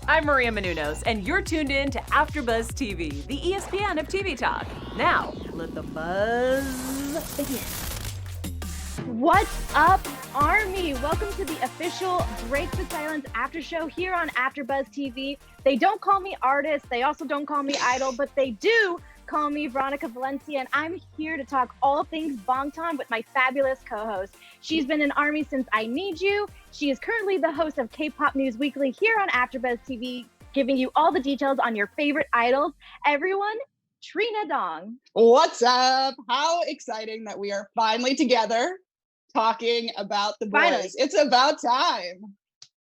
I'm Maria Menounos, and you're tuned in to AfterBuzz TV, the ESPN of TV talk. Now, let the buzz begin. What's up, Army? Welcome to the official Break the Silence after show here on AfterBuzz TV. They don't call me artist, they also don't call me idol, but they do call me Veronica Valencia, and I'm here to talk all things Bangtan with my fabulous co-host. She's been in Army since I Need You. She is currently the host of K-Pop News Weekly here on AfterBuzz TV, giving you all the details on your favorite idols. Everyone, Trina Dong. What's up? How exciting that we are finally together talking about the boys. Finally. It's about time.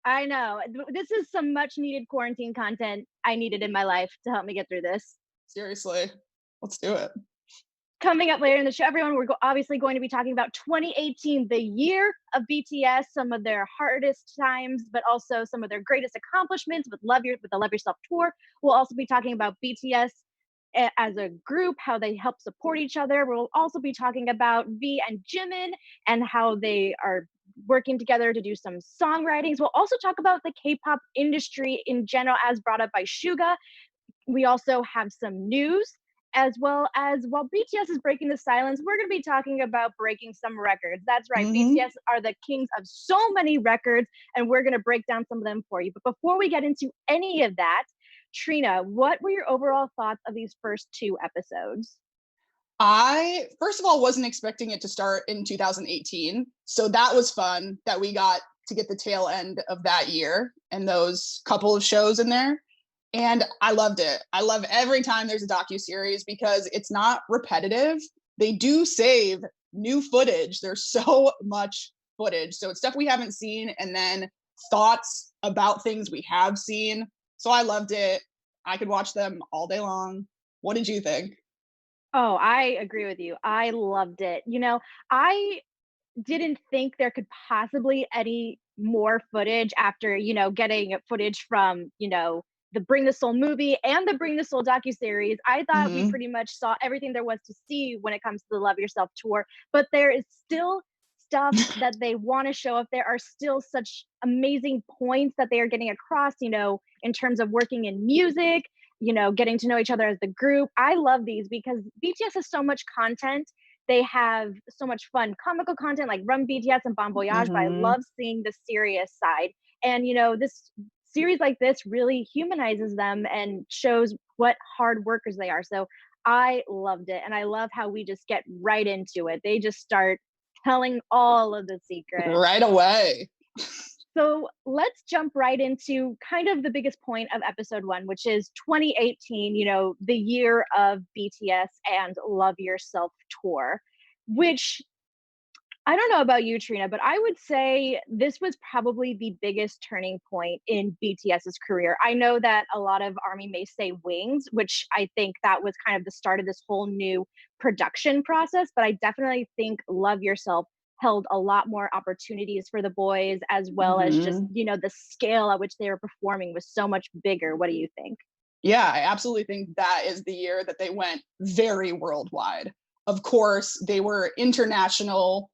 I know. This is some much needed quarantine content I needed in my life to help me get through this. Seriously, let's do it. Coming up later in the show, everyone, we're obviously going to be talking about 2018, the year of BTS, some of their hardest times, but also some of their greatest accomplishments with the Love Yourself tour. We'll also be talking about BTS as a group, how they help support each other. We'll also be talking about V and Jimin and how they are working together to do some songwritings. We'll also talk about the K-pop industry in general, as brought up by Suga. We also have some news, as well as while BTS is breaking the silence, we're going to be talking about breaking some records. That's right. BTS are the kings of so many records, and we're going to break down some of them for you. But before we get into any of that, Trina, what were your overall thoughts of these first two episodes? I, first of all, wasn't expecting it to start in 2018. So that was fun that we got to get the tail end of that year and those couple of shows in there. And I loved it. I love every time there's a docu-series because it's not repetitive. They do save new footage. There's so much footage. So it's stuff we haven't seen and then thoughts about things we have seen. So I loved it. I could watch them all day long. What did you think? Oh, I agree with you. I loved it. You know, I didn't think there could possibly any more footage after, getting footage from, the Bring the Soul movie and the Bring the Soul docuseries. I thought we pretty much saw everything there was to see when it comes to the Love Yourself tour, but there is still stuff that they want to show up. There are still such amazing points that they are getting across, in terms of working in music, getting to know each other as the group. I love these because BTS has so much content. They have so much fun comical content like Run BTS and Bon Voyage, but I love seeing the serious side. And, this series like this really humanizes them and shows what hard workers they are. So I loved it. And I love how we just get right into it. They just start telling all of the secrets. Right away. So let's jump right into kind of the biggest point of episode 1, which is 2018, the year of BTS and Love Yourself tour, which I don't know about you, Trina, but I would say this was probably the biggest turning point in BTS's career. I know that a lot of ARMY may say Wings, which I think that was kind of the start of this whole new production process, but I definitely think Love Yourself held a lot more opportunities for the boys, as well as just, the scale at which they were performing was so much bigger. What do you think? Yeah, I absolutely think that is the year that they went very worldwide. Of course, they were international,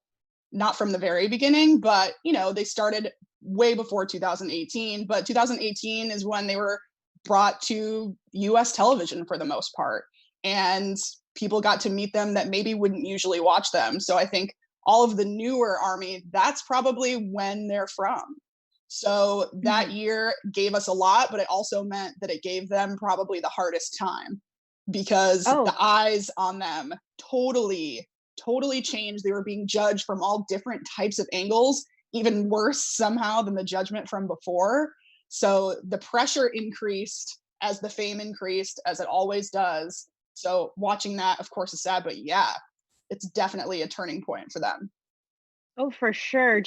not from the very beginning, but, they started way before 2018. But 2018 is when they were brought to US television for the most part. And people got to meet them that maybe wouldn't usually watch them. So I think all of the newer ARMY, that's probably when they're from. So that year gave us a lot, but it also meant that it gave them probably the hardest time because the eyes on them totally changed. They were being judged from all different types of angles, even worse somehow than the judgment from before. So the pressure increased as the fame increased, as it always does. So watching that, of course, is sad, but yeah, it's definitely a turning point for them. Oh, for sure.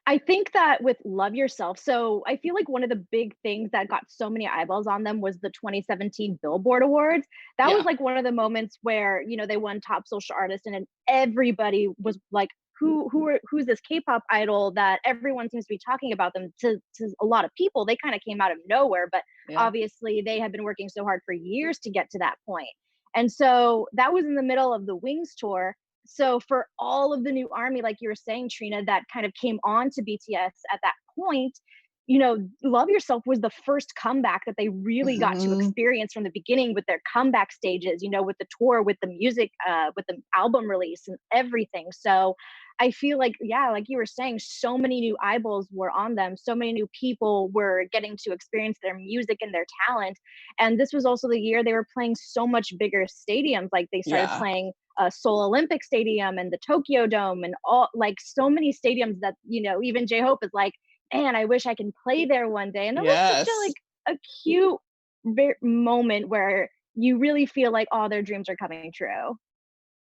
I think that with Love Yourself, so I feel like one of the big things that got so many eyeballs on them was the 2017 Billboard Awards. That was like one of the moments where, they won Top Social Artist, and then everybody was like, who's this K-pop idol that everyone seems to be talking about them to a lot of people. They kind of came out of nowhere, but obviously they had been working so hard for years to get to that point. And so that was in the middle of the Wings tour. So for all of the new ARMY, like you were saying, Trina, that kind of came on to BTS at that point, Love Yourself was the first comeback that they really got to Mhm. experience from the beginning with their comeback stages, with the tour, with the music, with the album release and everything. So I feel like, yeah, like you were saying, so many new eyeballs were on them. So many new people were getting to experience their music and their talent. And this was also the year they were playing so much bigger stadiums. Like they started Yeah. playing Seoul Olympic Stadium and the Tokyo Dome and all, like, so many stadiums that, even J-Hope is like, man, I wish I can play there one day. And that was such a Yes. like a cute moment where you really feel like all their dreams are coming true.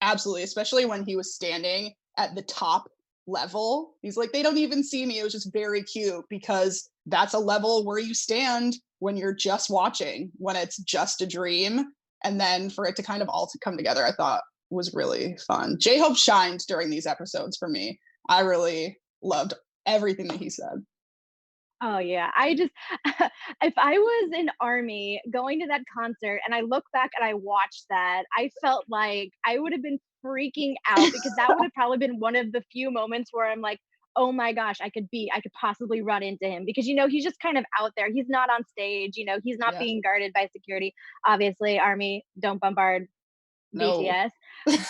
Absolutely, especially when he was standing at the top level. He's like, "They don't even see me." It was just very cute because that's a level where you stand when you're just watching, when it's just a dream. And then for it to kind of all to come together, I thought was really fun. J-Hope shined during these episodes for me. I really loved everything that he said. Oh yeah. I just if I was in army going to that concert and I look back and I watched that, I felt like I would have been freaking out because that would have probably been one of the few moments where I'm like, "Oh my gosh, I could possibly run into him." Because he's just kind of out there. He's not on stage, he's not Yeah. being guarded by security. Obviously, army don't bombard No. BTS.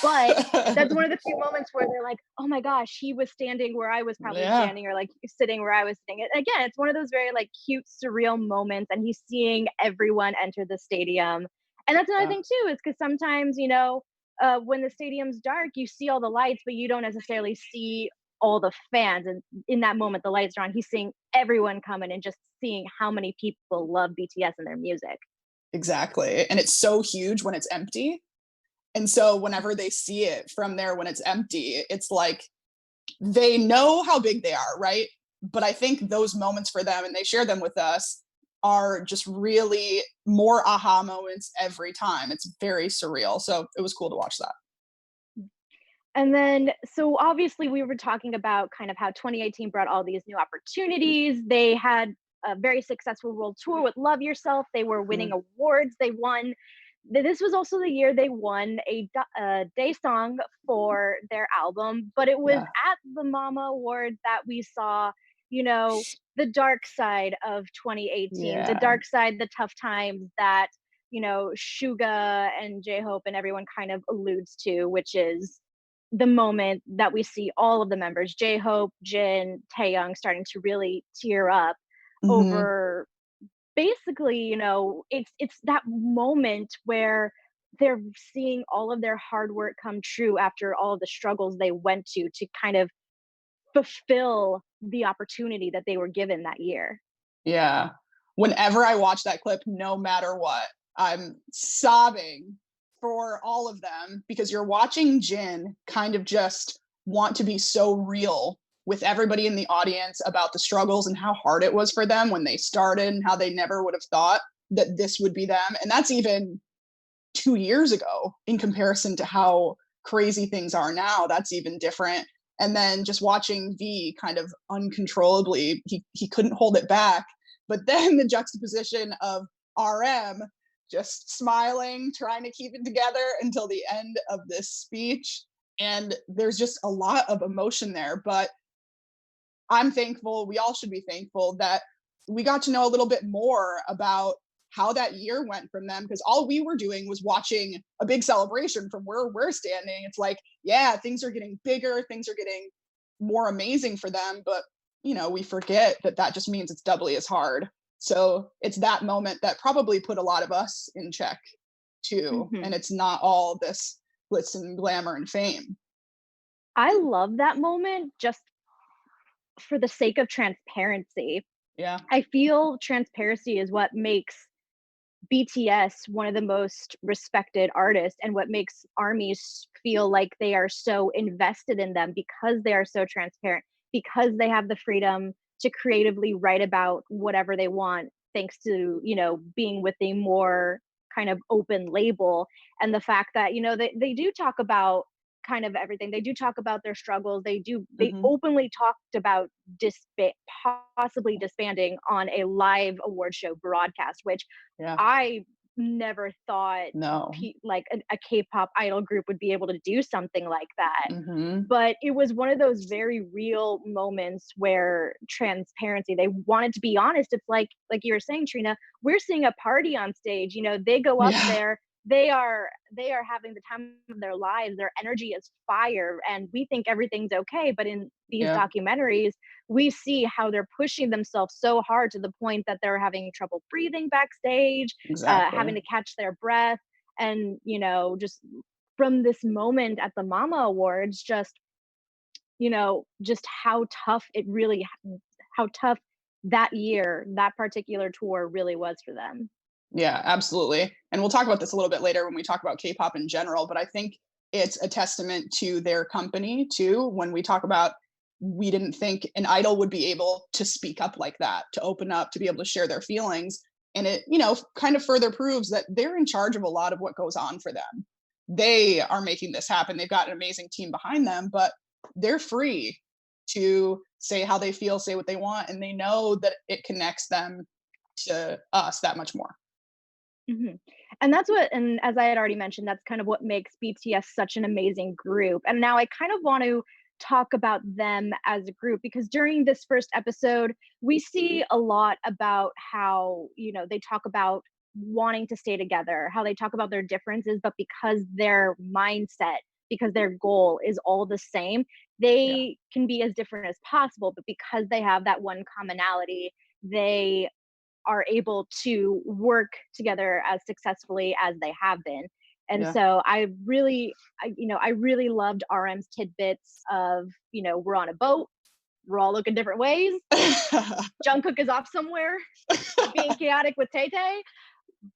But that's one of the few moments where they're like, "Oh my gosh, he was standing where I was probably Yeah. standing, or like sitting where I was sitting." And again, it's one of those very like cute, surreal moments, and he's seeing everyone enter the stadium. And that's another Yeah. thing too, is because sometimes, when the stadium's dark, you see all the lights, but you don't necessarily see all the fans. And in that moment, the lights are on. He's seeing everyone coming and just seeing how many people love BTS and their music. Exactly. And it's so huge when it's empty. And so whenever they see it from there when it's empty, it's like they know how big they are, right? But I think those moments for them, and they share them with us, are just really more aha moments every time. It's very surreal. So it was cool to watch that. And then, so obviously, we were talking about kind of how 2018 brought all these new opportunities. They had a very successful world tour with Love Yourself. They were winning Mhm. awards. They won. This was also the year they won a day song for their album, but it was Yeah. at the Mama Awards that we saw, you know, the dark side of 2018, the Yeah. dark side, the tough times that, Suga and J Hope and everyone kind of alludes to, which is the moment that we see all of the members, J-Hope, Jin, Taeyong, starting to really tear up Hmm. over basically, it's that moment where they're seeing all of their hard work come true after all of the struggles they went to kind of fulfill the opportunity that they were given that year. Yeah. Whenever I watch that clip, no matter what, I'm sobbing for all of them because you're watching Jin kind of just want to be so real with everybody in the audience about the struggles and how hard it was for them when they started and how they never would have thought that this would be them. And that's even 2 years ago in comparison to how crazy things are now. That's even different. And then just watching V kind of uncontrollably, he couldn't hold it back. But then the juxtaposition of RM just smiling, trying to keep it together until the end of this speech. And there's just a lot of emotion there. But I'm thankful, we all should be thankful that we got to know a little bit more about how that year went from them because all we were doing was watching a big celebration from where we're standing. It's like, yeah, things are getting bigger, things are getting more amazing for them, but we forget that that just means it's doubly as hard. So it's that moment that probably put a lot of us in check too, and Mhm. it's not all this glitz and glamour and fame. I love that moment just for the sake of transparency. Yeah. I feel transparency is what makes BTS one of the most respected artists and what makes armies feel like they are so invested in them because they are so transparent, because they have the freedom to creatively write about whatever they want, thanks to, being with a more kind of open label. And the fact that, they do talk about kind of everything. They do talk about their struggles. They Hmm. openly talked about disba- possibly disbanding on a live award show broadcast, which Yeah. I never thought No. like a K-pop idol group would be able to do something like that. Hmm. But it was one of those very real moments where transparency, they wanted to be honest. It's like you were saying, Trina, we're seeing a party on stage. They go up Yeah. there, they are having the time of their lives. Their energy is fire, and we think everything's okay. But in these Yeah. documentaries, we see how they're pushing themselves so hard to the point that they're having trouble breathing backstage, having Exactly. to catch their breath. And, just from this moment at the Mama Awards, just how tough how tough that year, that particular tour really was for them. Yeah, absolutely. And we'll talk about this a little bit later when we talk about K-pop in general, but I think it's a testament to their company too. When we talk about, we didn't think an idol would be able to speak up like that, to open up, to be able to share their feelings. And it, kind of further proves that they're in charge of a lot of what goes on for them. They are making this happen. They've got an amazing team behind them, but they're free to say how they feel, say what they want, and they know that it connects them to us that much more. Mhm. And as I had already mentioned, that's kind of what makes BTS such an amazing group. And now I kind of want to talk about them as a group, because during this first episode, we see a lot about how, they talk about wanting to stay together, how they talk about their differences, but because their mindset, because their goal is all the same, Yeah. they can be as different as possible. But because they have that one commonality, they are able to work together as successfully as they have been. And Yeah. so I really loved RM's tidbits of, we're on a boat, we're all looking different ways. Jungkook is off somewhere being chaotic with Tay Tay,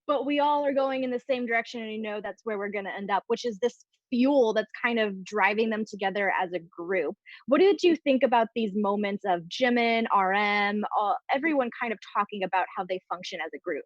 but we all are going in the same direction, and that's where we're going to end up, which is this fuel that's kind of driving them together as a group. What did you think about these moments of Jimin, RM, everyone kind of talking about how they function as a group?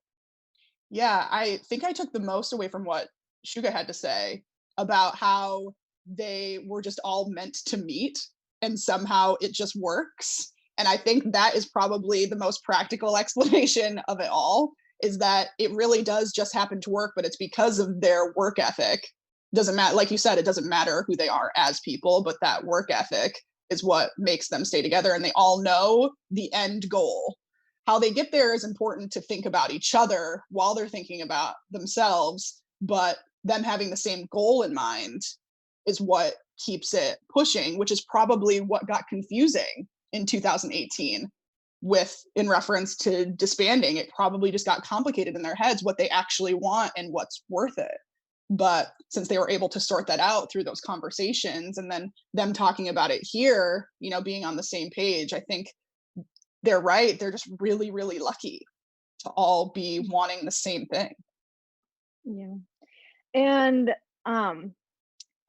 Yeah, I think I took the most away from what Suga had to say about how they were just all meant to meet and somehow it just works. And I think that is probably the most practical explanation of it all, is that it really does just happen to work, but it's because of their work ethic. Doesn't matter, like you said, it doesn't matter who they are as people, but that work ethic is what makes them stay together, and they all know the end goal. How they get there is important, to think about each other while they're thinking about themselves, but them having the same goal in mind is what keeps it pushing, which is probably what got confusing in 2018 with, in reference to disbanding. It probably just got complicated in their heads what they actually want and what's worth it. But since they were able to sort that out through those conversations, and then them talking about it here, being on the same page, I think they're right. They're just really, really lucky to all be wanting the same thing. Yeah. And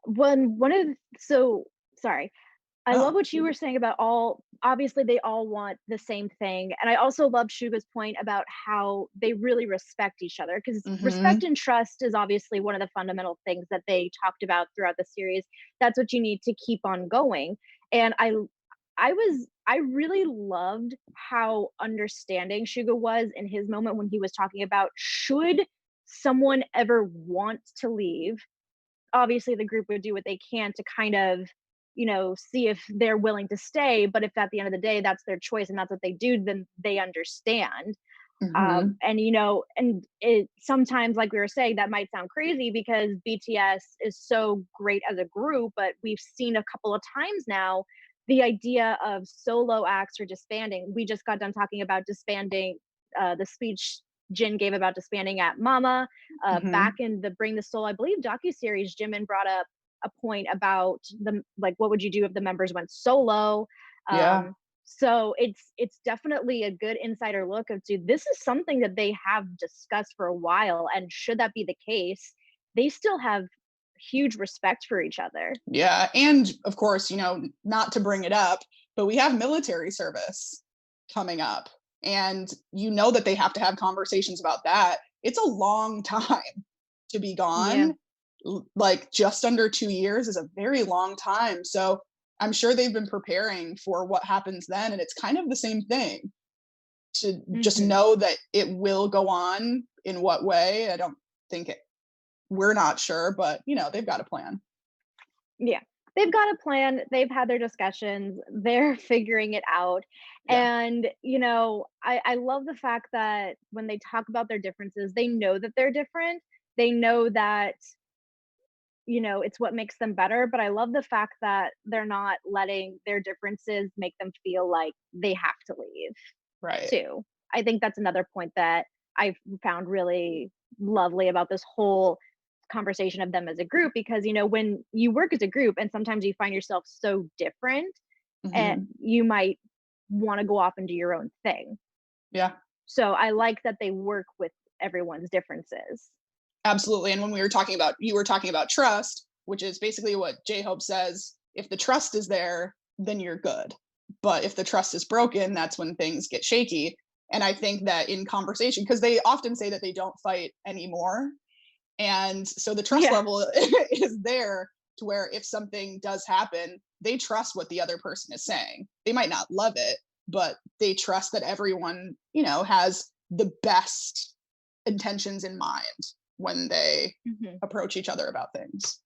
when one of so sorry, I love Oh, what you were saying about all obviously they all want the same thing. And I also love Suga's point about how they really respect each other, because respect mhm. and trust is obviously one of the fundamental things that they talked about throughout the series. That's what you need to keep on going. And I really loved how understanding Suga was in his moment when he was talking about, should someone ever want to leave, obviously the group would do what they can to kind of see if they're willing to stay. But if at the end of the day that's their choice and that's what they do, then they understand. Mhm. And it sometimes, like we were saying, that might sound crazy because BTS is so great as a group, but we've seen a couple of times now the idea of solo acts or disbanding. We just got done talking about disbanding, the speech Jin gave about disbanding at Mama. Back Mhm. in the Bring the Soul, I believe, docu-series, Jimin brought up a point about what would you do if the members went solo. Yeah. um, so it's definitely a good insider look into, this is something that they have discussed for a while, and should that be the case, they still have huge respect for each other. Yeah, and of course, not to bring it up, but we have military service coming up, and that they have to have conversations about that. It's a long time to be Yeah. gone. Like, just under 2 years is a very long time, so I'm sure they've been preparing for what happens then, and it's kind of the same thing. to just Mhm. know that it will go on. In what way? I don't think it, we're not sure, but they've got a plan. Yeah. They've got a plan, they've had their discussions, they're figuring it out. Yeah. And, I love the fact that when they talk about their differences, they know that they're different. They know that, it's what makes them better. But I love the fact that they're not letting their differences make them feel like they have to leave, Right. too. I think that's another point that I've found really lovely about this whole conversation of them as a group, because when you work as a group and sometimes you find yourself so different, and Hmm. you might want to go off and do your own thing. Yeah. So I like that they work with everyone's differences. Absolutely. And when you were talking about trust, which is basically what J Hope says, if the trust is there, then you're good. But if the trust is broken, that's when things get shaky. And I think that in conversation, because they often say that they don't fight anymore. And so the trust Yeah. level is there to where if something does happen, they trust what the other person is saying. They might not love it, but they trust that everyone, has the best intentions in mind when they Mhm. approach each other about things.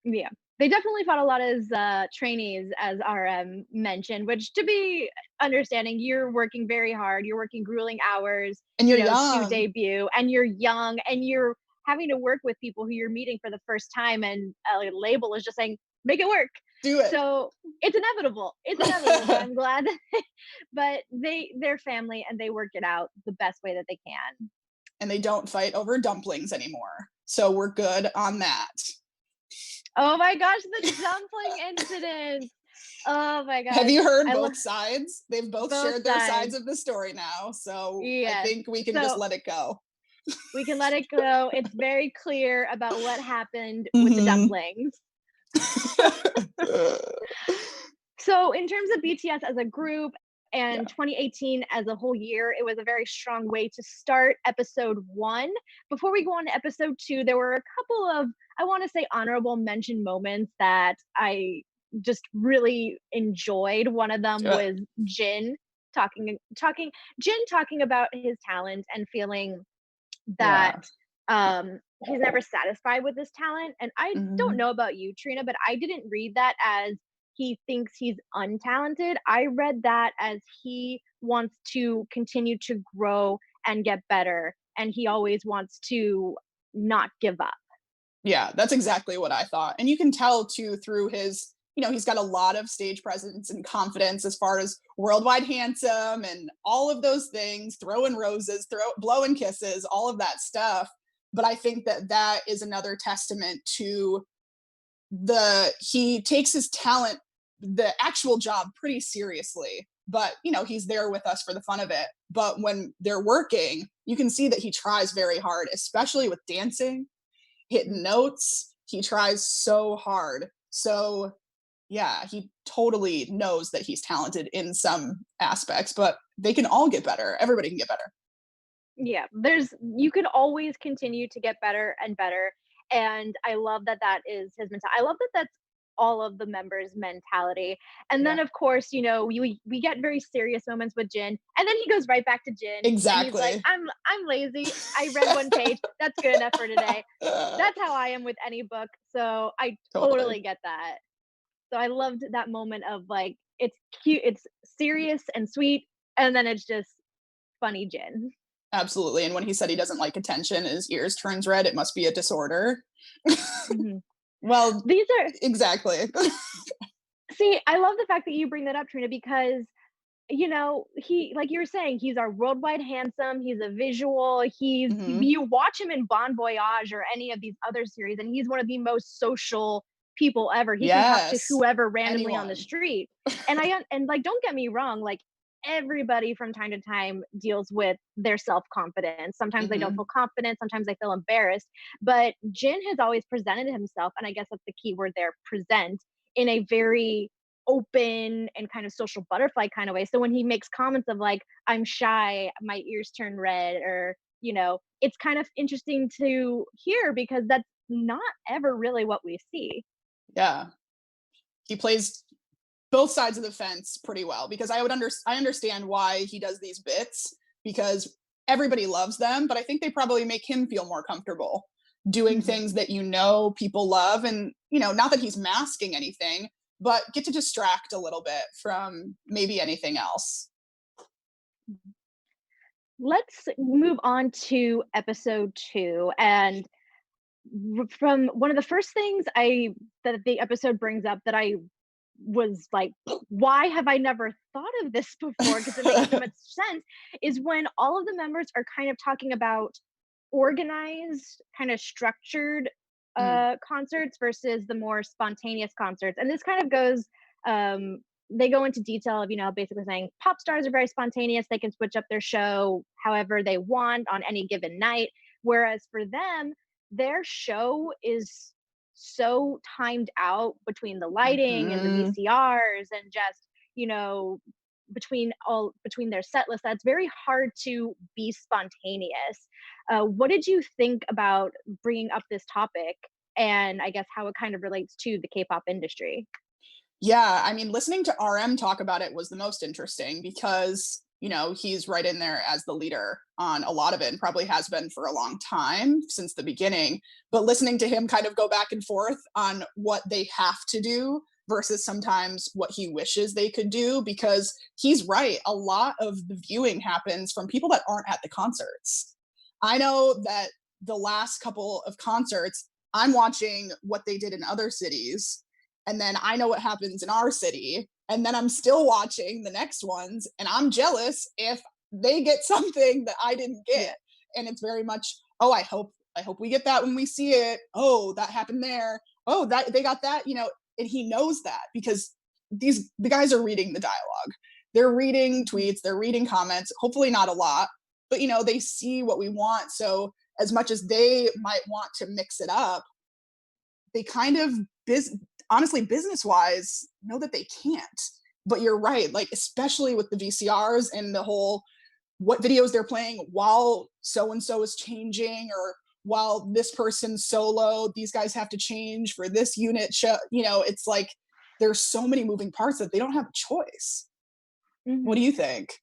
Yeah. They definitely fought a lot as trainees, as RM mentioned, which, to be understanding, you're working very hard, you're working grueling hours, And you're to young. debut, and you're young, and you're having to work with people who you're meeting for the first time, and a label is just saying, make it work. Do it. So it's inevitable. It's inevitable, but I'm glad that, but they're family and they work it out the best way that they can. And they don't fight over dumplings anymore. So we're good on that. Oh my gosh, the dumpling incident. Oh my Have gosh. you heard I love both sides? They've both both shared their sides sides. of the story now. So I Yes. think we can just So let it go. we can let it go. It's very clear about what happened with the Hmm. dumplings. So in terms of BTS as a group Yeah. and 2018 as a whole year, it was a very strong way to start episode 1. Before we go on to episode 2, there were a couple of, I want to say, honorable mention moments that I just really enjoyed. One of them Yeah. was talking Jin talking about his talent and feeling that Yeah. he's never satisfied with his talent. And I don't Hmm. know about you, Trina, but I didn't read that as he thinks he's untalented. I read that as he wants to continue to grow and get better, and he always wants to not give up. Yeah, that's exactly what I thought. And you can tell too through his, he's got a lot of stage presence and confidence as far as worldwide handsome and all of those things, throwing roses, blowing kisses, all of that stuff. But I think that that is another testament to he takes his talent, the actual job, pretty seriously. But he's there with us for the fun of it. But when they're working, you can see that he tries very hard, especially with dancing, hitting Mhm. notes. He tries so hard. So yeah, he totally knows that he's talented in some aspects, but they can all get better. Everybody can get better. Yeah, you can always continue to get better and better, and I love that that is his mentality. I love that that's all of the members' mentality. And then, Yeah, of course, we get very serious moments with Jin, and then he goes right back to Jin, and he's like, exactly. I'm lazy. I read one page. That's good enough for today." That's how I am with any book, so I Totally. totally get that. So I loved that moment of, like, it's cute, it's serious and sweet, and then it's just funny Jin. Absolutely. And when he said he doesn't like attention, his ears turns red, it must be a disorder. Mhm. Well, These are exactly. See, I love the fact that you bring that up, Trina, because he, like you were saying, he's our worldwide handsome, he's a visual, Hmm. you watch him in Bon Voyage or any of these other series, and he's one of the most social people ever. He can talk to Yes. whoever randomly on the Anyone. street. And like, don't get me wrong, like, everybody from time to time deals with their self-confidence. Sometimes they don't feel Hmm. confident, sometimes they feel embarrassed. But Jin has always presented himself, and I guess that's the key word there, present, in a very open and kind of social butterfly kind of way. So when he makes comments of, like, I'm shy, my ears turn red, or, it's kind of interesting to hear because that's not ever really what we see. Yeah. He plays both sides of the fence pretty well, because I understand why he does these bits, because everybody loves them, but I think they probably make him feel more comfortable doing Mhm. things that people love, and not that he's masking anything, but get to distract a little bit from maybe anything else. Let's move on to episode 2, and from one of the first things I that the episode brings up that I was like, why have I never thought of this before? Because it makes so much sense, is when all of the members are kind of talking about organized, kind of structured Mm, concerts versus the more spontaneous concerts. And this kind of goes, um, they go into detail of, basically saying pop stars are very spontaneous. They can switch up their show however they want on any given night. Whereas for them, their show is so timed out between the lighting and the mhm. VCRs and just, between their set list, that's very hard to be spontaneous. What did you think about bringing up this topic, and I guess how it kind of relates to the K-pop industry? Yeah, I mean, listening to RM talk about it was the most interesting, because, he's right in there as the leader on a lot of it, and probably has been for a long time, since the beginning. But listening to him kind of go back and forth on what they have to do versus sometimes what he wishes they could do, because he's right. A lot of the viewing happens from people that aren't at the concerts. I know that the last couple of concerts, I'm watching what they did in other cities, and then I know what happens in our city, and then I'm still watching the next ones, and I'm jealous if they get something that I didn't Yeah. get. And it's very much, oh, I hope we get that when we see it. Oh, that happened there. Oh, that they got that, and he knows that, because the guys are reading the dialogue. They're reading tweets, they're reading comments, hopefully not a lot, but they see what we want. So as much as they might want to mix it up, they kind of honestly, business wise, know that they can't. But you're right, like, especially with the VCRs and the whole what videos they're playing while so and so is changing, or while this person's solo, these guys have to change for this unit show. It's like there's so many moving parts that they don't have a choice. What do Mhm. you think?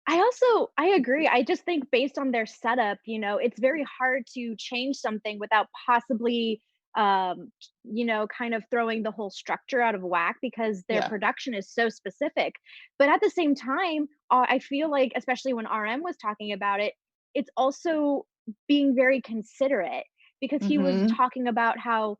I agree. I just think based on their setup, it's very hard to change something without possibly, kind of throwing the whole structure out of whack because their Yeah. production is so specific. But at the same time, I feel like, especially when RM was talking about it, it's also being very considerate because he was Hmm. talking about how,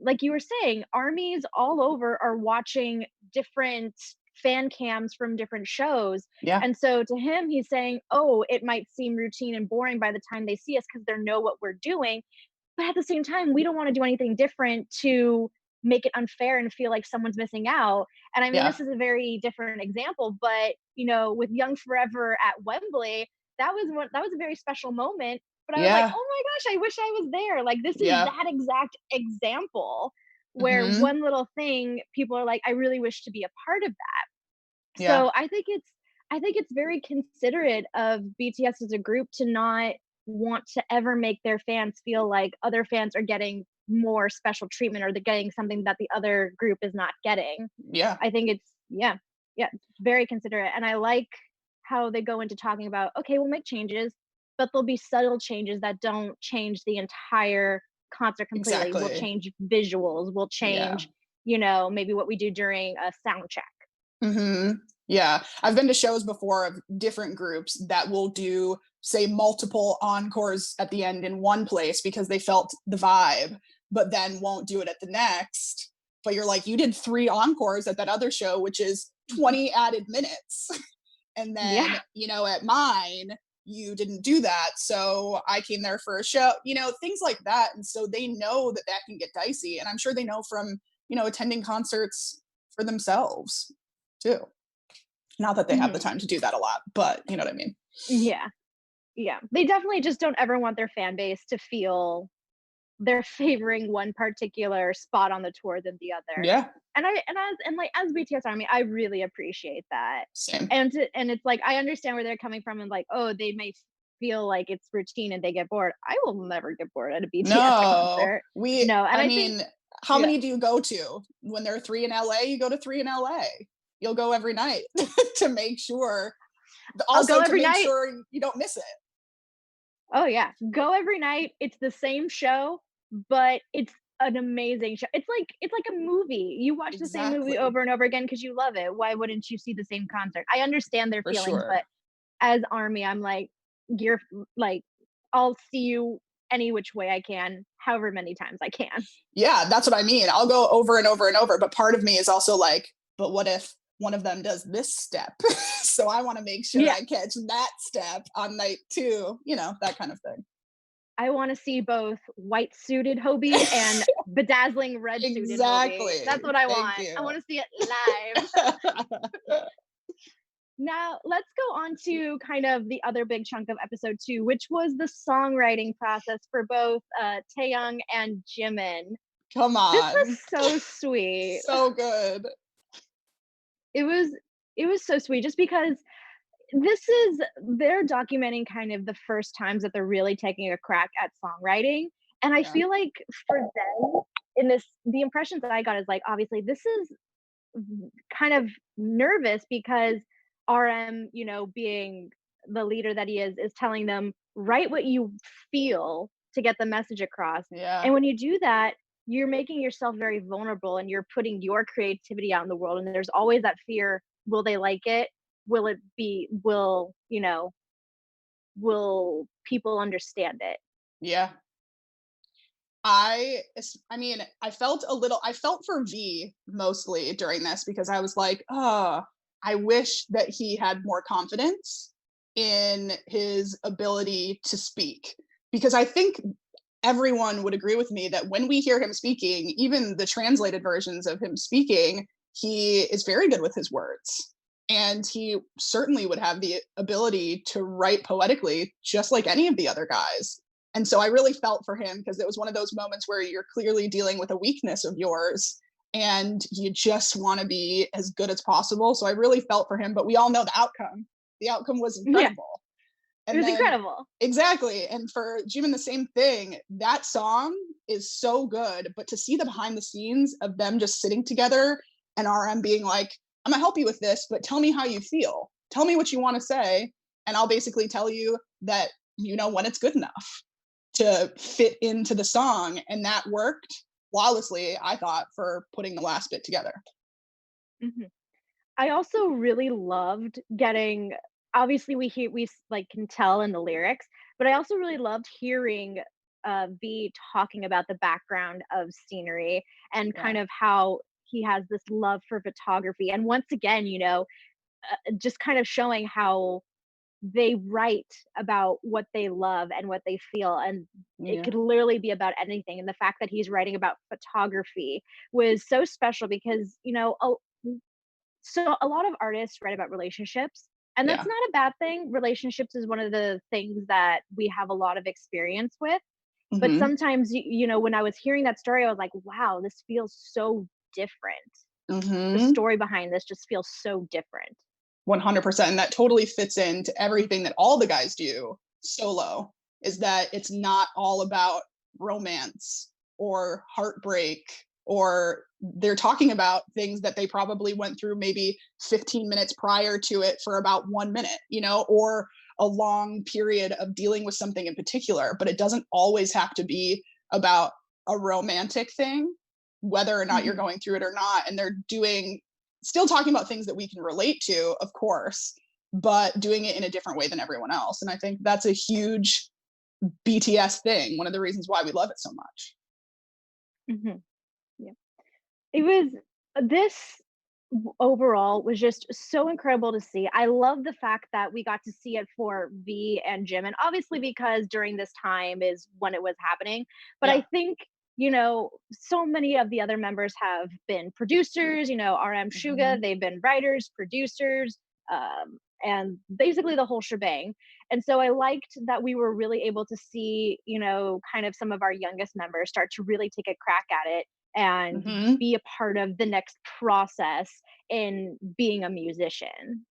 like you were saying, armies all over are watching different fan cams from different shows, Yeah. and so to him, he's saying, "Oh, it might seem routine and boring by the time they see us because they know what we're doing. But at the same time, we don't want to do anything different to make it unfair and feel like someone's missing out." And I mean, Yeah. this is a very different example, but with Young Forever at Wembley, that was a very special moment. But I was like, Yeah. "Oh my gosh, I wish I was there!" Like this is Yeah. that exact example where Hmm. one little thing, people are like, "I really wish to be a part of that." Yeah. So I think it's very considerate of BTS as a group to not want to ever make their fans feel like other fans are getting more special treatment or they're getting something that the other group is not getting. Yeah. I think it's yeah, yeah, very considerate. And I like how they go into talking about, okay, we'll make changes, but there'll be subtle changes that don't change the entire concert completely. We'll Exactly. change visuals, we'll Yeah. change, maybe what we do during a sound check. Hmm. Yeah. I've been to shows before of different groups that will do, say, multiple encores at the end in one place because they felt the vibe, but then won't do it at the next. But you're like, you did 3 encores at that other show, which is 20 added minutes. And then, Yeah. at mine, you didn't do that. So I came there for a show, things like that. And so they know that that can get dicey. And I'm sure they know from, attending concerts for themselves too. Not that they have the Mhm. time to do that a lot, but you know what I mean. Yeah. Yeah. They definitely just don't ever want their fan base to feel they're favoring one particular spot on the tour than the other. Yeah, As BTS Army, I really appreciate that. same. And it's like I understand where they're coming from and like, oh, they may feel like it's routine and they get bored. I will never get bored at a BTS No, concert. No, and I I think mean, how many do you go to? When there are 3 in LA, you go to 3 in LA. You'll go every night to make sure, I'll go also to every make night. sure you don't miss it. Oh yeah, go every night. It's the same show, but it's an amazing show. It's like a movie. You watch the same movie Exactly. over and over again because you love it. Why wouldn't you see the same concert? I understand their For feelings, sure. but as ARMY, I'm like, you're like, I'll see you any which way I can, however many times I can. Yeah, that's what I mean. I'll go over and over and over, but part of me is also like, but what if one of them does this step? So I want to make sure Yeah, I catch that step on night 2, that kind of thing. I want to see both white suited Hobie and bedazzling red suited Hobie. That's Exactly. what I Thank want. I you. want to see it live. Now, let's go on to kind of the other big chunk of episode 2, which was the songwriting process for both Taeyong and Jimin. Come This was on. so sweet. So good. It was so sweet just because they're documenting kind of the first times that they're really taking a crack at songwriting. And I Yeah. feel like for them, the impressions that I got is like, obviously, this is kind of nervous because RM, being the leader that he is telling them, write what you feel to get the message across. Yeah. And when you do that, you're making yourself very vulnerable and you're putting your creativity out in the world. And there's always that fear, will they like it? Will it be, will people understand it? Yeah. I mean, I felt for V mostly during this because I was like, oh, I wish that he had more confidence in his ability to speak. Because I think everyone would agree with me that when we hear him speaking, even the translated versions of him speaking, he is very good with his words. And he certainly would have the ability to write poetically, just like any of the other guys. And so I really felt for him because it was one of those moments where you're clearly dealing with a weakness of yours and you just want to be as good as possible. So I really felt for him, but we all know the outcome. The outcome was Yeah, incredible. it And was then incredible. exactly. And for Jimin, the same thing. That song is so good, but to see the behind the scenes of them just sitting together and RM being like, I'm gonna help you with this, but tell me how you feel. Tell me what you want to say, and I'll basically tell you that when it's good enough to fit into the song. And that worked flawlessly, I thought, for putting the last bit together. Mhm. I also really loved getting, obviously like can tell in the lyrics, but I also really loved hearing V talking about the background of scenery and Yeah. kind of how he has this love for photography. And once again, just kind of showing how they write about what they love and what they feel, and it Yeah. could literally be about anything. And the fact that he's writing about photography was so special because so a lot of artists write about relationships, and that's Yeah. not a bad thing. Relationships is one of the things that we have a lot of experience with. But Hmm. sometimes, when I was hearing that story, I was like, wow, this feels so different. The Hmm. story behind this just feels so different. 100%. And that totally fits into everything that all the guys do solo, is that it's not all about romance or heartbreak, or they're talking about things that they probably went through maybe 15 minutes prior to it for about 1 minute, or a long period of dealing with something in particular. But it doesn't always have to be about a romantic thing, whether or not you're Mhm. going through it or not. And they're still talking about things that we can relate to, of course, but doing it in a different way than everyone else. And I think that's a huge BTS thing. One of the reasons why we love it so much. Mhm. Yeah. It was this overall was just so incredible to see. I love the fact that we got to see it for V and Jim, and obviously because during this time is when it was happening. But I Yeah. think, so many of the other members have been producers, RM Hmm. Suga, they've been writers, producers, and basically the whole shebang. And so I liked that we were really able to see, kind of some of our youngest members start to really take a crack at it and Hmm. be a part of the next process in being a musician.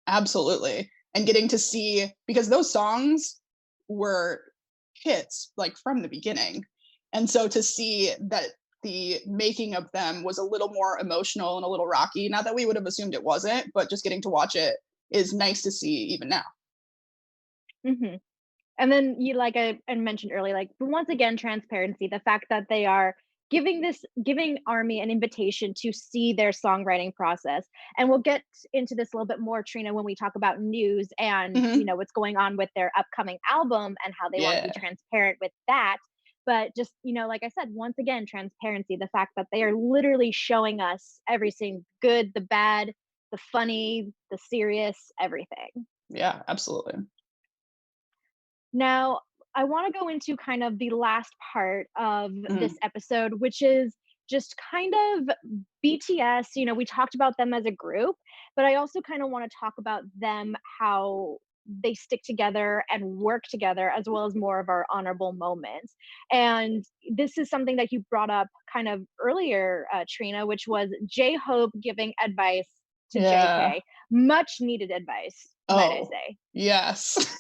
Absolutely. And getting to see, because those songs were hits like from the beginning. And so to see that the making of them was a little more emotional and a little rocky. Not that we would have assumed it wasn't, but just getting to watch it is nice to see even now. Hmm. And then you, like I mentioned earlier, like once again, transparency, the fact that they are giving Army an invitation to see their songwriting process. And we'll get into this a little bit more, Trina, when we talk about news and Hmm. what's going on with their upcoming album and how they want to be Yeah. transparent with that. But just, like I said, once again, transparency, the fact that they are literally showing us everything, good, the bad, the funny, the serious, everything. Yeah, absolutely. Now, I want to go into kind of the last part of this Mhm. episode, which is just kind of BTS. We talked about them as a group, but I also kind of want to talk about them, how they stick together and work together, as well as more of our honorable moments. And this is something that you brought up kind of earlier, Trina, which was J Hope giving advice to Yeah. JK. Much needed advice, might I Oh, say. yes.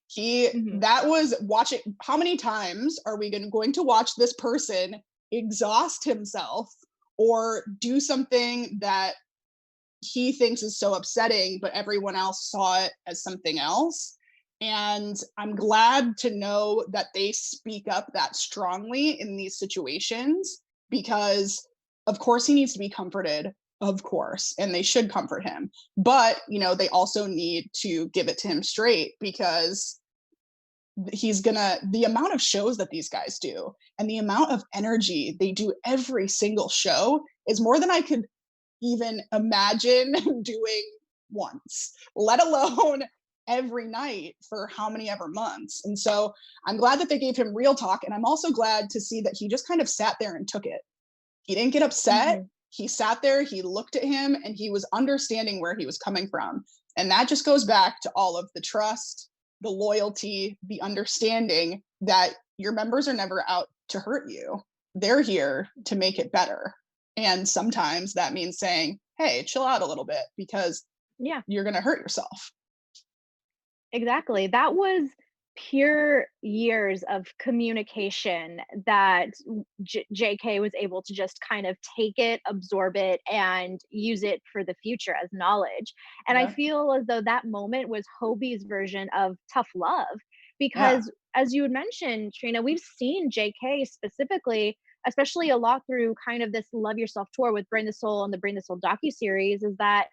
He Hmm. that was watching. How many times are we going to watch this person exhaust himself or do something that he thinks is so upsetting, but everyone else saw it as something else? And I'm glad to know that they speak up that strongly in these situations because, of course, he needs to be comforted, of course, and they should comfort him. But, they also need to give it to him straight because the amount of shows that these guys do and the amount of energy they do every single show is more than I could even imagine doing once, let alone every night for how many ever months. And so I'm glad that they gave him real talk. And I'm also glad to see that he just kind of sat there and took it. He didn't get upset. Hmm. He sat there, he looked at him, and he was understanding where he was coming from. And that just goes back to all of the trust, the loyalty, the understanding that your members are never out to hurt you. They're here to make it better. And sometimes that means saying, hey, chill out a little bit because Yeah. you're going to hurt yourself. Exactly. That was pure years of communication that JK was able to just kind of take it, absorb it, and use it for the future as knowledge. And I Yeah. feel as though that moment was Hobie's version of tough love. Yeah. Because as you had mentioned, Trina, we've seen JK specifically, especially a lot through kind of this Love Yourself tour with Bring the Soul and the Bring the Soul docu-series, is that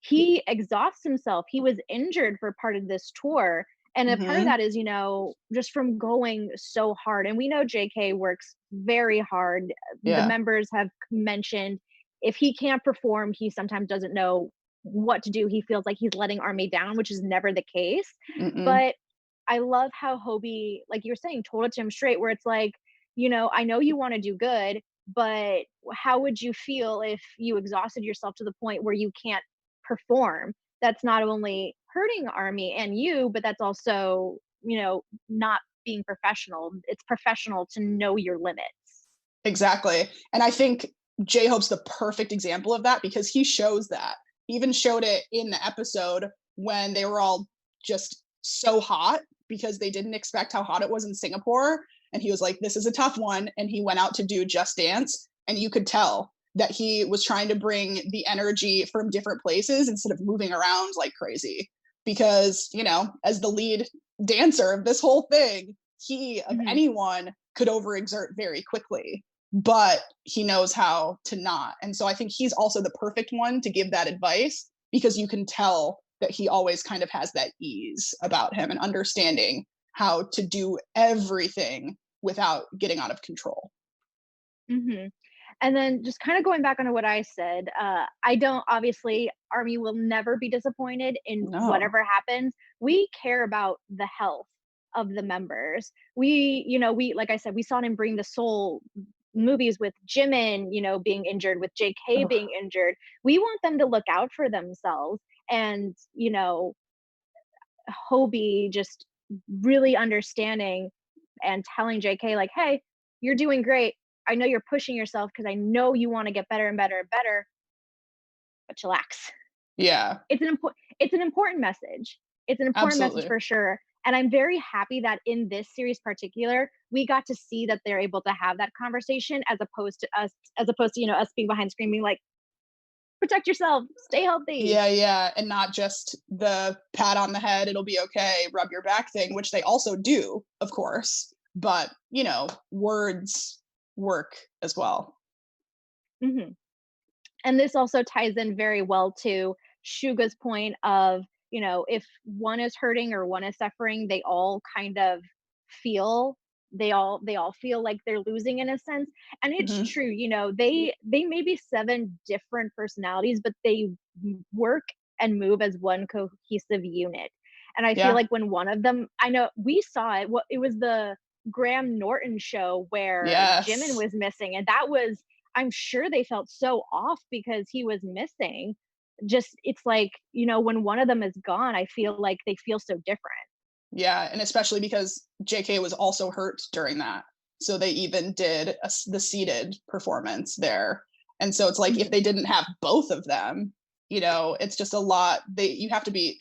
he exhausts himself. He was injured for part of this tour. And a part of Hmm. that is, just from going so hard. And we know JK works very hard. The Yeah. members have mentioned if he can't perform, he sometimes doesn't know what to do. He feels like he's letting Army down, which is never the case. Mm-mm. But I love how Hobie, like you were saying, told it to him straight, where it's like, I know you want to do good, but how would you feel if you exhausted yourself to the point where you can't perform? That's not only hurting Army and you, but that's also, not being professional. It's professional to know your limits. Exactly. And I think J Hope's the perfect example of that because he shows that. He even showed it in the episode when they were all just so hot because they didn't expect how hot it was in Singapore. And he was like, this is a tough one. And he went out to do Just Dance. And you could tell that he was trying to bring the energy from different places instead of moving around like crazy. Because, as the lead dancer of this whole thing, he, of Mhm. anyone, could overexert very quickly, but he knows how to not. And so I think he's also the perfect one to give that advice because you can tell that he always kind of has that ease about him and understanding how to do everything without getting out of control. Mhm. And then just kind of going back onto what I said, I don't, obviously, Army will never be disappointed in No. whatever happens. We care about the health of the members. We, like I said, we saw him Bring the Soul movies with Jimin, being injured, with JK Ugh. being injured. We want them to look out for themselves. And, Hobie just really understanding and telling JK, like, hey, you're doing great. I know you're pushing yourself because I know you want to get better and better and better, but chillax. Yeah, It's an important message. It's an important message absolutely. for sure. And I'm very happy that in this series particular, we got to see that they're able to have that conversation as opposed to, us being behind screen being like, protect yourself, stay healthy. Yeah, and not just the pat on the head, it'll be okay, rub your back thing, which they also do, of course. But, words work as well. hmm And this also ties in very well to Suga's point of, if one is hurting or one is suffering, they all kind of feel they all feel like they're losing in a sense. And it's Hmm. true, they may be seven different personalities, but they work and move as one cohesive unit. And I feel Yeah. like when one of them, I know we saw it, it was the Graham Norton show where Jimin Yes. was missing, and that was, I'm sure they felt so off because he was missing. Just it's like, when one of them is gone, I feel like they feel so different. Yeah, and especially because JK was also hurt during that. So they even did the seated performance there. And so it's like if Mhm. they didn't have both of them, it's just a lot. They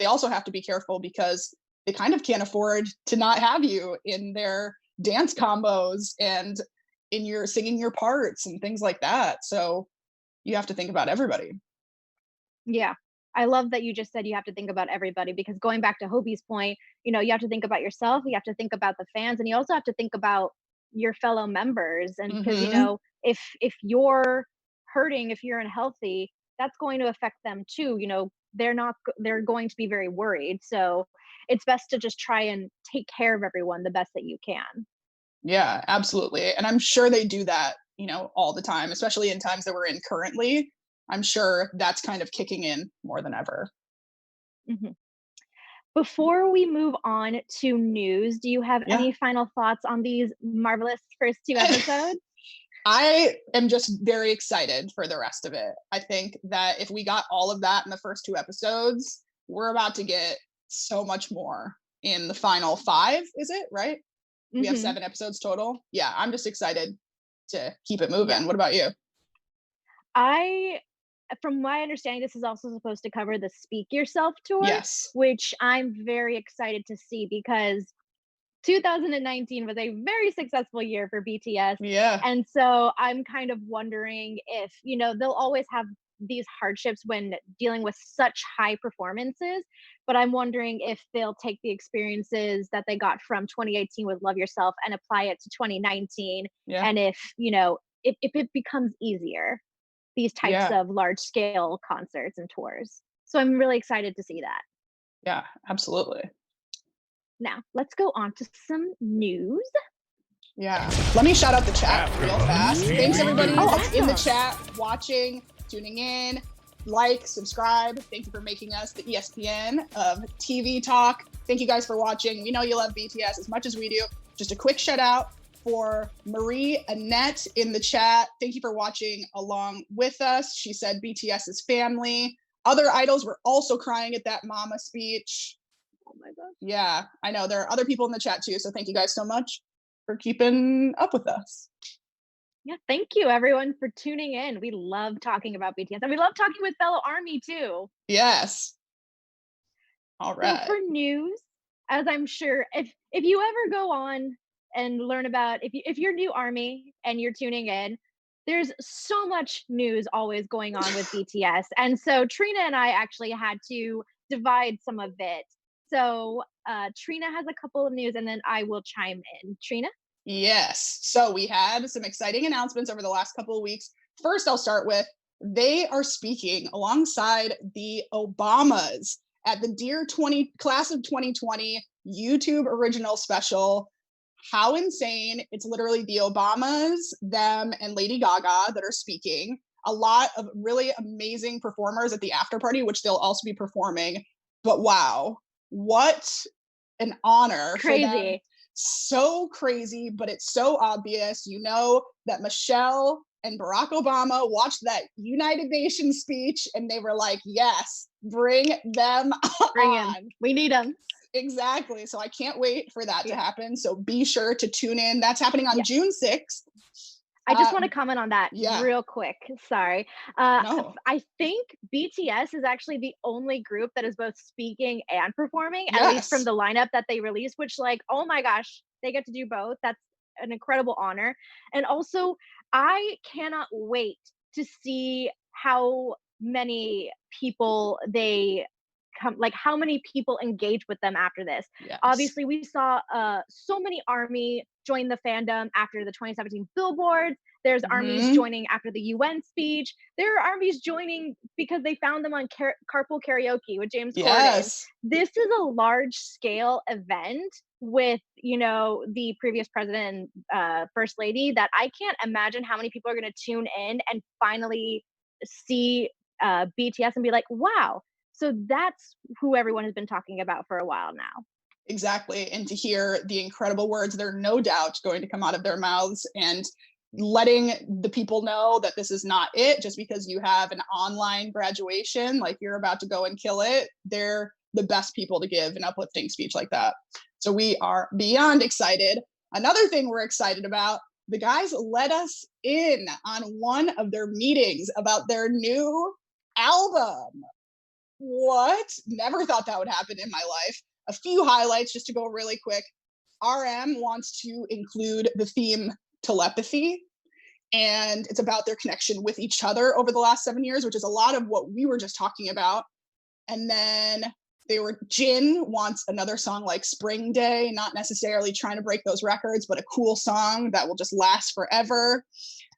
also have to be careful because they kind of can't afford to not have you in their dance combos and in your singing your parts and things like that. So you have to think about everybody. Yeah. I love that you just said you have to think about everybody, because going back to Hobie's point, you have to think about yourself, you have to think about the fans, and you also have to think about your fellow members. And because, Hmm. if you're hurting, if you're unhealthy, that's going to affect them too. They're going to be very worried. So it's best to just try and take care of everyone the best that you can. Yeah, absolutely. And I'm sure they do that, all the time, especially in times that we're in currently. I'm sure that's kind of kicking in more than ever. Mhm. Before we move on to news, do you have Yeah. any final thoughts on these marvelous first two episodes? I am just very excited for the rest of it. I think that if we got all of that in the first two episodes, we're about to get so much more in the final five, is it? Right? We have Mhm. 7 episodes total. Yeah, I'm just excited to keep it Yeah. moving. What about you? I From my understanding, this is also supposed to cover the Speak Yourself tour, Yes. which I'm very excited to see because 2019 was a very successful year for BTS. Yeah. And so I'm kind of wondering if, they'll always have these hardships when dealing with such high performances, but I'm wondering if they'll take the experiences that they got from 2018 with Love Yourself and apply it to 2019, Yeah. and if it becomes easier, these types Yeah. of large scale concerts and tours. So I'm really excited to see that. Yeah, absolutely. Now, let's go on to some news. Yeah. Let me shout out the chat real fast. Thanks everybody Oh, that's in the awesome. chat, watching, tuning in, like, subscribe. Thank you for making us the ESPN of TV talk. Thank you guys for watching. We know you love BTS as much as we do. Just a quick shout out for Marie Annette in the chat. Thank you for watching along with us. She said BTS is family. Other idols were also crying at that mama speech. Oh my gosh. Yeah, I know there are other people in the chat too. So thank you guys so much for keeping up with us. Yeah, thank you everyone for tuning in. We love talking about BTS, and we love talking with fellow ARMY too. Yes. All So right. for news, as I'm sure if you ever go on and learn about, if you're new ARMY and you're tuning in, there's so much news always going on with BTS. And so Trina and I actually had to divide some of it. So Trina has a couple of news, and then I will chime in. Trina? Yes. So we had some exciting announcements over the last couple of weeks. First, I'll start with they are speaking alongside the Obamas at the Dear 20 Class of 2020 YouTube original special. How insane. It's literally the Obamas, them, and Lady Gaga that are speaking. A lot of really amazing performers at the after party, which they'll also be performing. But wow, what an honor for them. Crazy. So crazy, but it's so obvious. You know that Michelle and Barack Obama watched that United Nations speech and they were like, yes, bring them Bring him. on. We need him. Exactly. So I can't wait for that to Yeah. happen. So be sure to tune in. That's happening on Yeah. June 6th. I just want to comment on that Yeah. real quick. Sorry. No. I think BTS is actually the only group that is both speaking and performing, at least from Yes. the lineup that they released, which, like, oh my gosh, they get to do both. That's an incredible honor. And also, I cannot wait to see how many people they come, like how many people engage with them after this. Yes. Obviously, we saw so many ARMY join the fandom after the 2017 billboards. There's ARMYs joining after the UN speech. There are ARMYs joining because they found them on carpool karaoke with James Corden. Yes. This is a large scale event with, you know, the previous president and first lady, that I can't imagine how many people are going to tune in and finally see BTS and be like, wow, so that's who everyone has been talking about for a while now. Exactly. And to hear the incredible words that are no doubt going to come out of their mouths, and letting the people know that this is not it just because you have an online graduation, like you're about to go and kill it. They're the best people to give an uplifting speech like that. So we are beyond excited. Another thing we're excited about, the guys let us in on one of their meetings about their new album. What? Never thought that would happen in my life. A few highlights just to go really quick. RM wants to include the theme telepathy, and it's about their connection with each other over the last 7 years, which is a lot of what we were just talking about. And then Jin wants another song like Spring Day, not necessarily trying to break those records, but a cool song that will just last forever.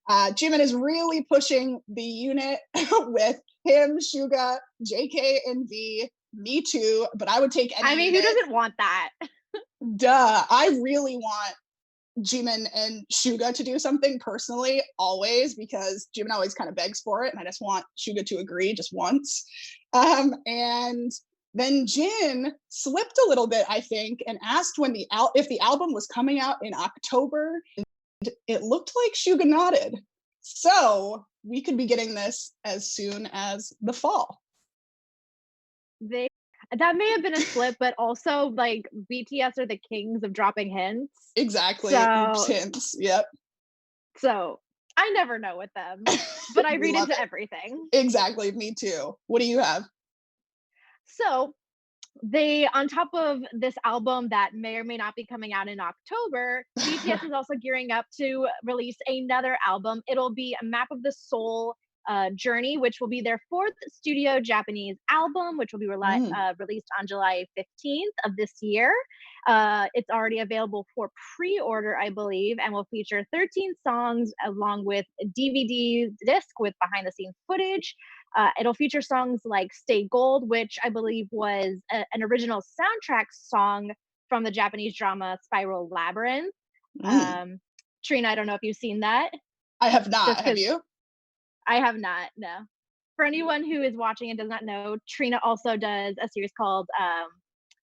Jimin is really pushing the unit with him, Suga, JK, and V. Me too, but I would take any. I mean, who doesn't want that? Duh. I really want Jimin and Suga to do something personally, always, because Jimin always kind of begs for it, and I just want Suga to agree just once. And then Jin slipped a little bit, I think, and asked if the album was coming out in October. It looked like Suga nodded. So we could be getting this as soon as the fall. That may have been a slip, but also, like, BTS are the kings of dropping hints. Exactly. So, hints. Yep. So I never know with them, but I read into everything. Exactly. Me too. What do you have? So they, on top of this album that may or may not be coming out in October, BTS is also gearing up to release another album. It'll be a Map of the Soul Journey, which will be their fourth studio Japanese album, which will be released on July 15th of this year. It's already available for pre-order, I believe, and will feature 13 songs along with a DVD disc with behind-the-scenes footage. It'll feature songs like Stay Gold, which I believe was an original soundtrack song from the Japanese drama Spiral Labyrinth. Trina, I don't know if you've seen that. I have not. Have you? I have not, no. For anyone who is watching and does not know, Trina also does a series called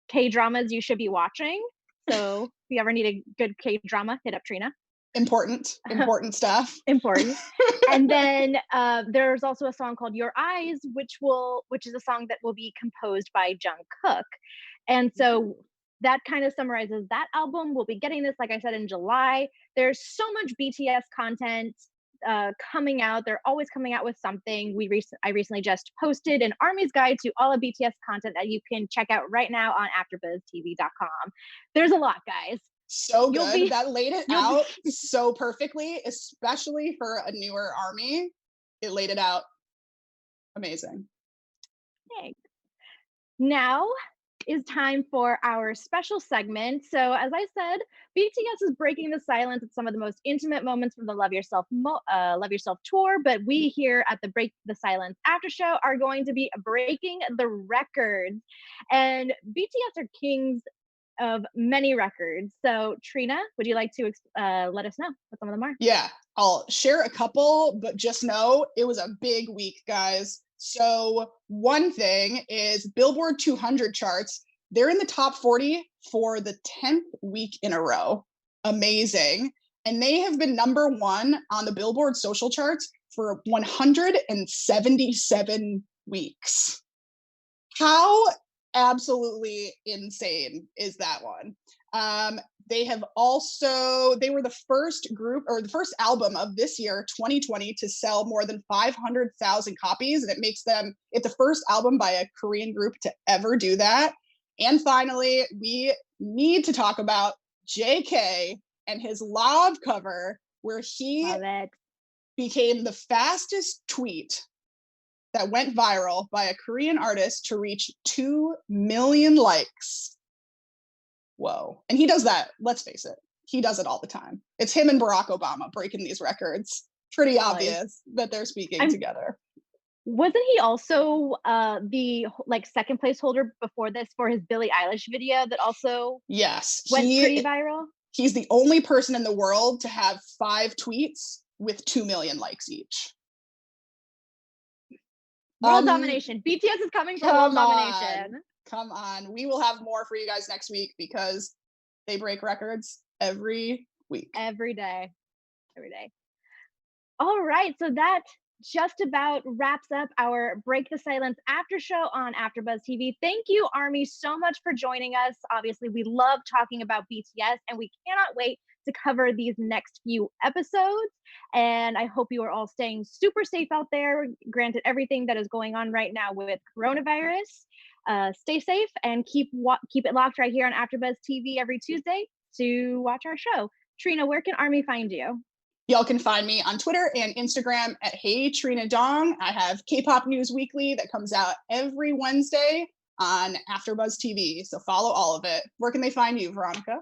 K-Dramas You Should Be Watching. So if you ever need a good K-drama, hit up Trina. Important stuff. Important. And then there's also a song called Your Eyes, which is a song that will be composed by Jungkook. And so that kind of summarizes that album. We'll be getting this, like I said, in July. There's so much BTS content coming out. They're always coming out with something. I recently just posted an ARMY's guide to all of BTS content that you can check out right now on AfterBuzzTV.com. There's a lot, guys. So good. That laid it out so perfectly, especially for a newer ARMY. It laid it out amazing. Thanks. Now is time for our special segment. So as I said, BTS is breaking the silence at some of the most intimate moments from the Love Yourself tour, but we here at the Break the Silence after show are going to be breaking the records. And BTS are kings of many records. So Trina, would you like to let us know what some of them are? Yeah, I'll share a couple, but just know it was a big week, guys. So one thing is Billboard 200 charts. They're in the top 40 for the 10th week in a row. Amazing. And they have been number one on the Billboard social charts for 177 weeks. How absolutely insane is that one? They were the first group or the first album of this year, 2020, to sell more than 500,000 copies. And it makes them the first album by a Korean group to ever do that. And finally, we need to talk about JK and his live cover, where he became the fastest tweet that went viral by a Korean artist to reach 2 million likes. Whoa. And he does that, let's face it, he does it all the time. It's him and Barack Obama breaking these records. Pretty obvious that they're speaking together. Wasn't he also the second place holder before this for his Billie Eilish video that also went pretty viral? He's the only person in the world to have 5 tweets with 2 million likes each. World domination. BTS is coming for world domination. Come on. We will have more for you guys next week because they break records every week. Every day. All right. So that just about wraps up our Break the Silence after show on AfterBuzz TV. Thank you, Army, so much for joining us. Obviously, we love talking about BTS, and we cannot wait to cover these next few episodes. And I hope you are all staying super safe out there. Granted, everything that is going on right now with coronavirus. Stay safe and keep it locked right here on AfterBuzz TV every Tuesday to watch our show. Trina, where can Army find you? Y'all can find me on Twitter and Instagram at Hey Trina Dong. I have K-pop News Weekly that comes out every Wednesday on AfterBuzz TV. So follow all of it. Where can they find you, Veronica?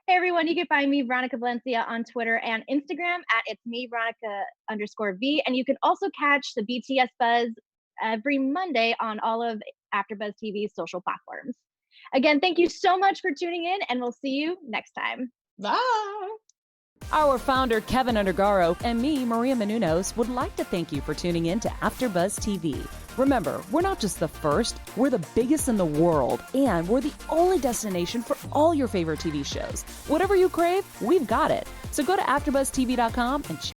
Hey everyone, you can find me, Veronica Valencia, on Twitter and Instagram at It's Me, Veronica_V. And you can also catch the BTS Buzz every Monday on all of AfterBuzz TV's social platforms. Again, thank you so much for tuning in, and we'll see you next time. Bye. Our founder, Kevin Undergaro, and me, Maria Menounos, would like to thank you for tuning in to AfterBuzz TV. Remember, we're not just the first, we're the biggest in the world, and we're the only destination for all your favorite TV shows. Whatever you crave, we've got it. So go to AfterBuzzTV.com and